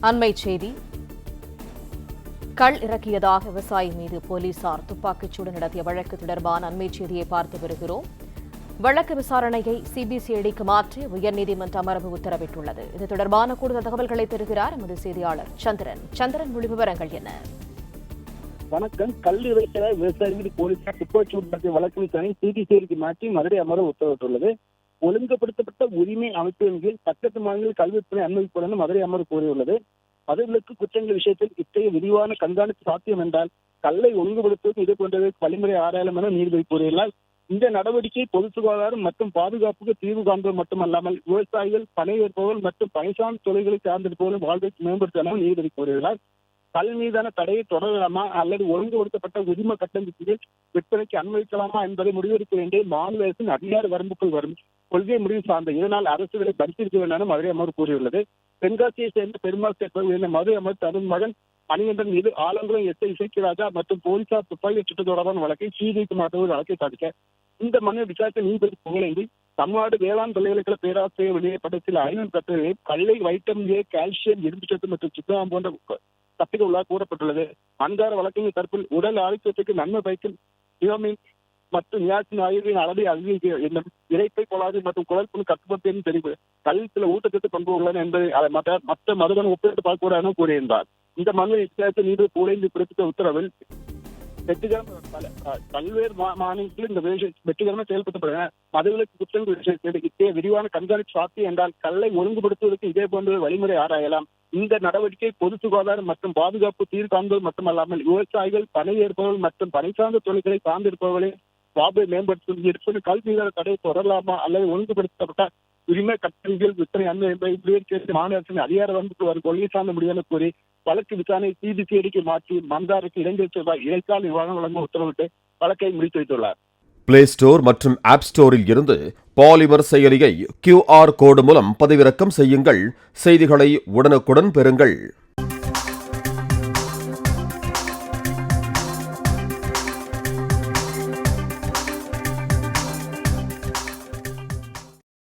அண்மைச் செய்தி. கள் இறக்கியதாக விவசாயி மீது போலீசார் துப்பாக்கிச்சூடு நடத்திய வழக்கு தொடர்பான அண்மைச் செய்தியை பார்த்து வருகிறோம். வழக்கு விசாரணையை சிபிசிஐடிக்கு மாற்றி உயர்நீதிமன்ற அமர்வு உத்தரவிட்டுள்ளது. இது தொடர்பான கூடுதல் தகவல்களை தருகிறார் எமது செய்தியாளர் சந்திரன். சந்திரன், முழு விவரங்கள் என்ன? வணக்கம். கல் இறக்கிய விவசாயி மீது போலீசார் துப்பாக்கிச்சூடு நடத்திய வழக்கு விசாரணை சிபிசிஐடிக்கு மாற்றி மதுரை அமர்வு உத்தரவிட்டுள்ளது. ஒழுங்குபடுத்தப்பட்ட உரிமை அமைப்பின் கீழ் 10 மாநில கல்வித்துறை அனுமதிப்புடன் மதுரை அமர்வு கோரியுள்ளது. மதுவிலக்கு குற்றங்கள் விஷயத்தில் இத்தகைய விரிவான கண்காணிப்பு சாத்தியம் என்றால் கல்லை ஒழுங்குபடுத்துவது இது போன்றதற்கு வழிமுறை ஆராயலாம் என நீதிபதி கூறியுள்ளார். இந்த நடவடிக்கை பொது சுகாதாரம் மற்றும் பாதுகாப்புக்கு தீர்வு காண்பது மட்டுமல்லாமல் விவசாயிகள், பணியேற்பவர்கள் மற்றும் பணிசார்ந்த தொழில்களை சார்ந்திருப்பவர்கள் வாழ்வை மேம்படுத்தலாம் நீதிபதி கூறியுள்ளார். கல் மீதான தடையை தொடரலாமா அல்லது ஒழுங்குபடுத்தப்பட்ட உரிம கட்டமைப்பில் விற்பனைக்கு அனுமதிக்கலாமா என்பதை முடிவெடுக்க வேண்டிய மாநில அரசின் அதிகார வரம்புக்குள் வரும் கொள்கை முடிவு சார்ந்த. இதனால் அரசுகளை பரிசீலிக்க வேண்டும் என மதுரை அமர்வு கூறியுள்ளது. தென்காசியை சேர்ந்த பெருமாள் சேர்ப்பவர் மதுரை அமர்வு தனது மகன் மணிகண்டன் மீது ஆலங்குளம் எஸ்.ஐ. இசைக்கிராஜா மற்றும் போலீசார் துப்பாக்கி சுட்டு தொடர்பான வழக்கை சிபிஐக்கு மாற்றுவது வழக்கை சாதிக்க இந்த மனு விசாரித்த நீதிபதி புகழேந்தி தமிழ்நாடு வேளாண் பல்கலைக்கழக பேராசிரியர் வெளியிடப்பட்ட சில ஆய்வு கட்டுரைகளில் கல்லை வைட்டமின் ஏ, கால்சியம், இரும்புச்சத்து மற்றும் சுத்தம் போன்ற தப்பிக்க உள்ளதாக கூறப்பட்டுள்ளது. அன்றாட வழக்கின் தரப்பில் உடல் ஆரோக்கியத்துக்கு நன்மை பயக்கும் விட்டமின் மற்றும் நியாசின் ஆகியவற்றின் அளவை அதிகரிக்க என்னும் இறைப்பை கோளாறு மற்றும் குடற்புழு கட்டுப்படுத்தும் தெரிவு கல் சில ஊட்டச்சத்து பண்பு உள்ளன என்பதை மற்ற மதுடன் ஒப்பிட்டு பார்க்க கூறியிருந்தார். இந்த மனுவை விசாரித்த நீதிபதி புகழேந்தி பிறப்பித்த உத்தரவில் பல்வேறு மாநிலத்தில் இந்த வெற்றிகரமாக செயல்படுத்தப்படுகின்றன. மதுவிலக்கு குற்றங்கள் விஷயத்தில் இத்தகைய விரிவான கண்காணிப்பு சாத்தியம் என்றால் கல்லை ஒழுங்குபடுத்துவதற்கு இதே போன்ற வழிமுறை ஆராயலாம். இந்த நடவடிக்கை பொது சுகாதாரம் மற்றும் பாதுகாப்பு தீர்வு காண்பது மட்டுமல்லாமல் விவசாயிகள், பணியேற்பவர்கள் மற்றும் பணி சார்ந்த தொழில்களை சார்ந்திருப்பவர்களின் வாழ்வை மேம்படுத்தும். கல் மீதான தடை தொடரலாமா அல்லது ஒழுங்குபடுத்தப்பட்ட உரிமை கட்டமைப்பில் விற்பனை அனுமதி மாநில அரசின் அதிகார வரம்புக்கு வரும் கொள்கை சார்ந்த முடிவு கூறி வழக்கு விசாரணை சிபிசிஐடிக்கு மாற்றி மந்தாருக்கு ரூபாய் இடைக்கால நிர்வாகம் வழங்க உத்தரவிட்டு வழக்கை முடித்து வைத்துள்ளார். பிளே ஸ்டோர் மற்றும் ஆப் ஸ்டோரில் இருந்து பாலிமர் செயலியை QR கோடு மூலம் பதிவிறக்கம் செய்யுங்கள். செய்திகளை உடனுக்குடன் பெறுங்கள்.